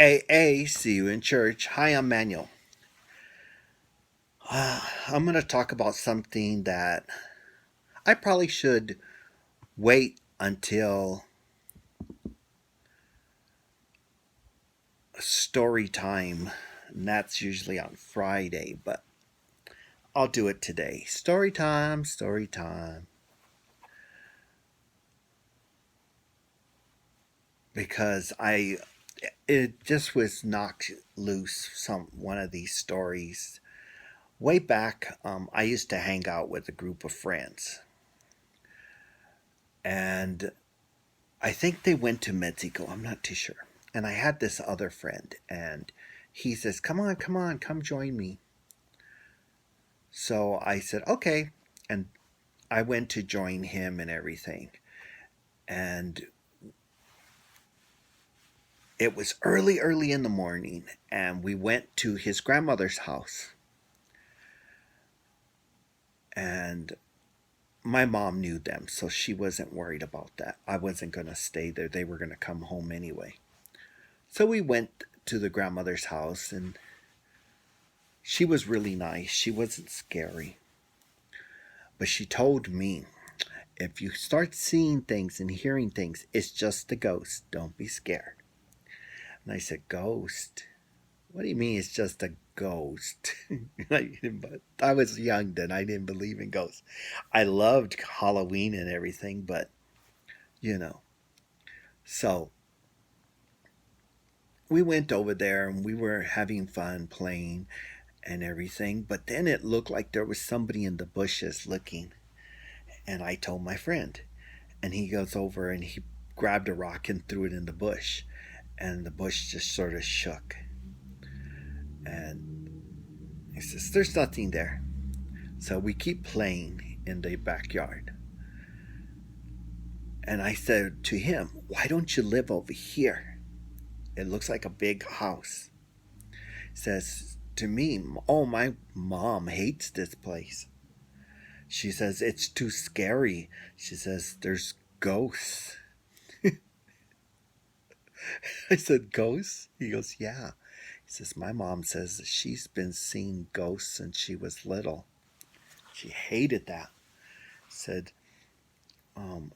AA, see you in church. Hi, I'm Manuel. I'm going to talk about something that I probably should wait until story time, and that's usually on Friday, but I'll do it today. Story time, story time. Because it just was knocked loose, one of these stories. Way back, I used to hang out with a group of friends, and I think they went to Mexico. I'm not too sure. And I had this other friend, and he says, "Come on, come on, come join me." So I said, "Okay," and I went to join him and everything. And it was early, early in the morning, and we went to his grandmother's house. And my mom knew them, so she wasn't worried about that. I wasn't going to stay there. They were going to come home anyway. So we went to the grandmother's house, and she was really nice. She wasn't scary. But she told me, if you start seeing things and hearing things, it's just a ghost. Don't be scared. And I said, "Ghost? What do you mean it's just a ghost?" But I was young then. I didn't believe in ghosts. I loved Halloween and everything, but you know. So we went over there and we were having fun playing and everything. But then it looked like there was somebody in the bushes looking. And I told my friend, and he goes over and he grabbed a rock and threw it in the bush, and the bush just sort of shook. And he says, "There's nothing there." So we keep playing in the backyard. And I said to him, "Why don't you live over here? It looks like a big house." He says to me, "Oh, my mom hates this place." She says, "It's too scary." She says, "There's ghosts." I said, "Ghosts?" He goes, "Yeah." He says, "My mom says she's been seeing ghosts since she was little. She hated that." Said, and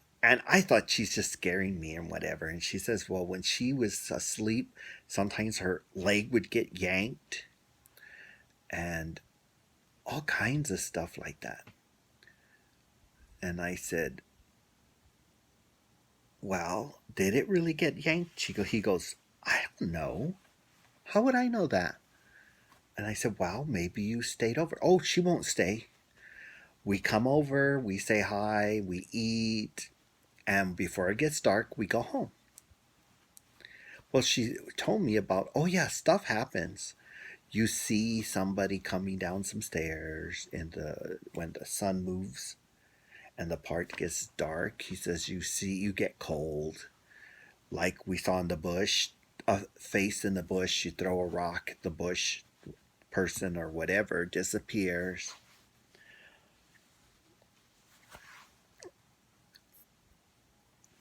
I thought she's just scaring me and whatever. And she says, "Well, when she was asleep, sometimes her leg would get yanked and all kinds of stuff like that." And I said, "Well, did it really get yanked?" He goes, "I don't know. How would I know that?" And I said, "Well, maybe you stayed over." "Oh, she won't stay. We come over, we say hi, we eat, and before it gets dark, we go home." Well, she told me about, oh yeah, stuff happens. You see somebody coming down some stairs in the when the sun moves and the part gets dark. He says you get cold, like we saw in the bush, a face in the bush. You throw a rock, the bush person or whatever disappears.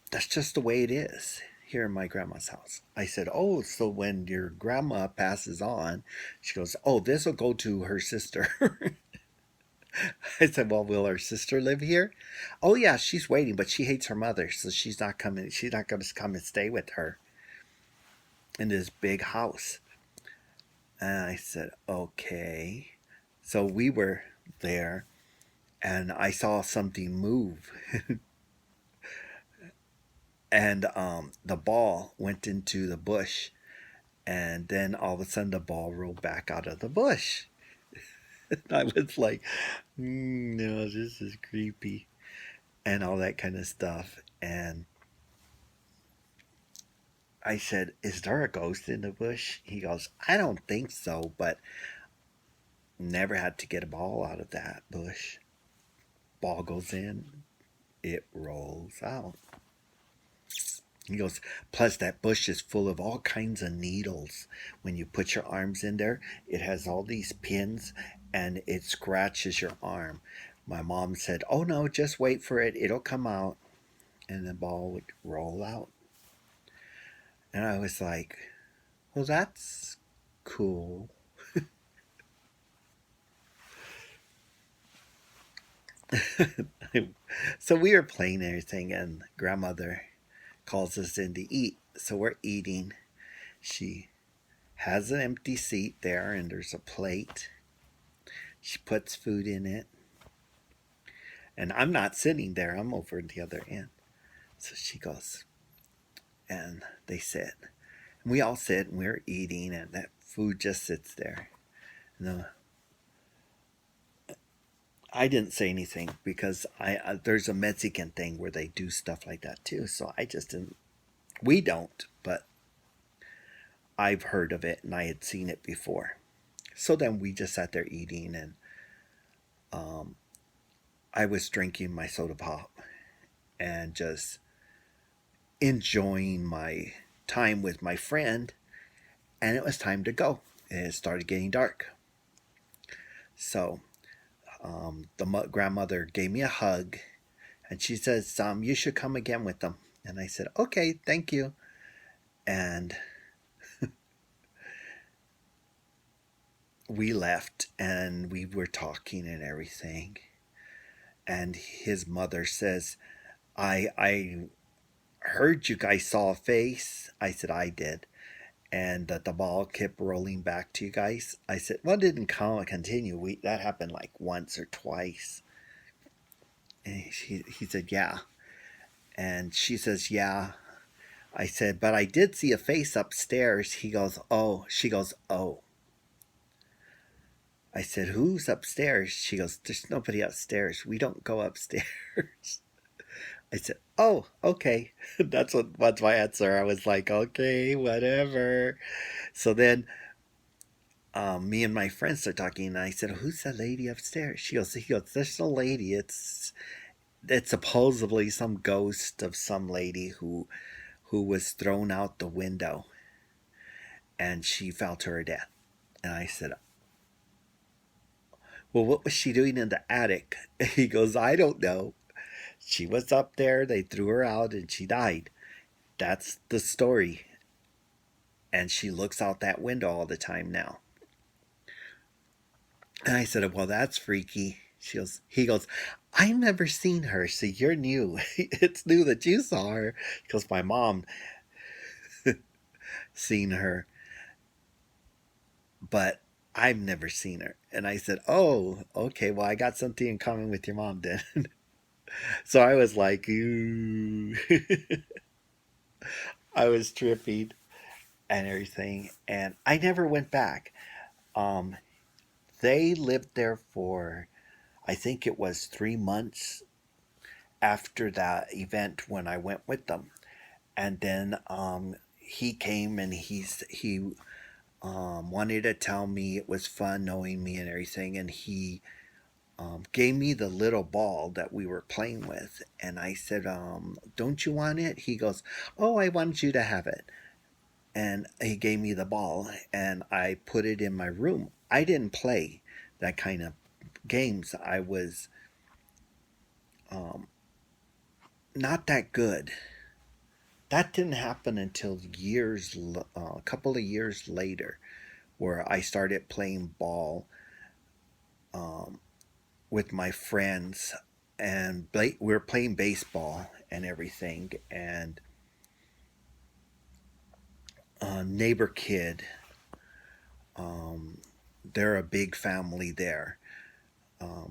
That's just the way it is here in my grandma's house. I said, "Oh, so when your grandma passes on," she goes, "Oh, this will go to her sister." I said, "Well, will her sister live here?" "Oh, yeah, she's waiting, but she hates her mother, so she's not coming. She's not going to come and stay with her in this big house." And I said, "Okay." So we were there, and I saw something move, and the ball went into the bush, and then all of a sudden the ball rolled back out of the bush. I was like, "No, this is creepy," and all that kind of stuff. And I said, "Is there a ghost in the bush?" He goes, "I don't think so, but never had to get a ball out of that bush. Ball goes in, it rolls out." He goes, "Plus, that bush is full of all kinds of needles. When you put your arms in there, it has all these pins and it scratches your arm." My mom said, "Oh no, just wait for it. It'll come out." And the ball would roll out. And I was like, Well, that's cool. So we were playing everything, and grandmother calls us in to eat. So we're eating. She has an empty seat there, and there's a plate. She puts food in it, and I'm not sitting there. I'm over at the other end. So she goes, and they sit. And we all sit, and we're eating, and that food just sits there. And I didn't say anything because there's a Mexican thing where they do stuff like that too. So I just didn't. We don't, but I've heard of it and I had seen it before. So then we just sat there eating, and um, I was drinking my soda pop and just enjoying my time with my friend. And it was time to go. And it started getting dark. So the grandmother gave me a hug, and she says, "You should come again with them." And I said, "Okay, thank you." And we left, and we were talking and everything. And his mother says, I heard you guys saw a face." I said, "I did." And that the ball kept rolling back to you guys. I said, "Well, it didn't continue. That happened like once or twice." And he said, "Yeah." And she says, "Yeah." I said, "But I did see a face upstairs." He goes, "Oh." She goes, "Oh." I said, "Who's upstairs?" She goes, "There's nobody upstairs. We don't go upstairs." I said, "Oh, okay." That's my answer. I was like, "Okay, whatever." So then me and my friends start talking, and I said, "Who's that lady upstairs?" He goes, "There's no lady. It's supposedly some ghost of some lady who was thrown out the window, and she fell to her death." And I said, "Well, what was she doing in the attic?" He goes, "I don't know. She was up there. They threw her out, and she died. That's the story. And she looks out that window all the time now." And I said, "Well, that's freaky." He goes, "I've never seen her, so you're new. It's new that you saw her." Because my mom seen her, but I've never seen her. And I said, "Oh, okay, well, I got something in common with your mom then." So I was like, ooh. I was tripping and everything. And I never went back. Um, they lived there for, I think it was 3 months after that event when I went with them. And then he came, and he wanted to tell me it was fun knowing me and everything, and he gave me the little ball that we were playing with, and I said, "Don't you want it?" He goes, "Oh, I want you to have it." And he gave me the ball, and I put it in my room. I didn't play that kind of games. I was um, not that good. That didn't happen until a couple of years later, where I started playing ball um, with my friends, and we were playing baseball and everything. And a neighbor kid, um, they're a big family there.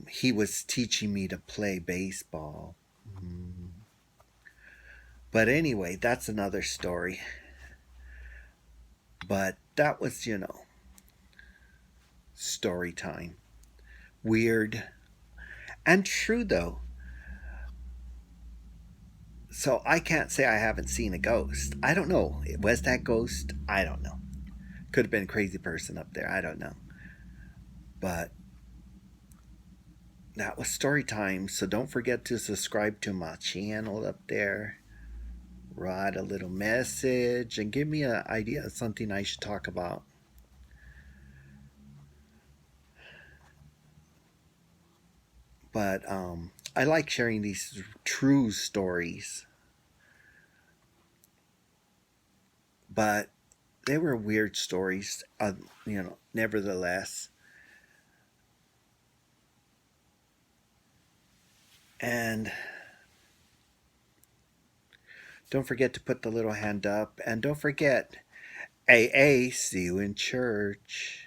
He was teaching me to play baseball. Mm. But anyway, that's another story. But that was, story time. Weird and true, though. So I can't say I haven't seen a ghost. I don't know. Was that ghost? I don't know. Could have been a crazy person up there. I don't know. But that was story time. So don't forget to subscribe to my channel up there. Write a little message and give me an idea of something I should talk about. But I like sharing these true stories. But they were weird stories, nevertheless. And don't forget to put the little hand up. And don't forget, AA, see you in church.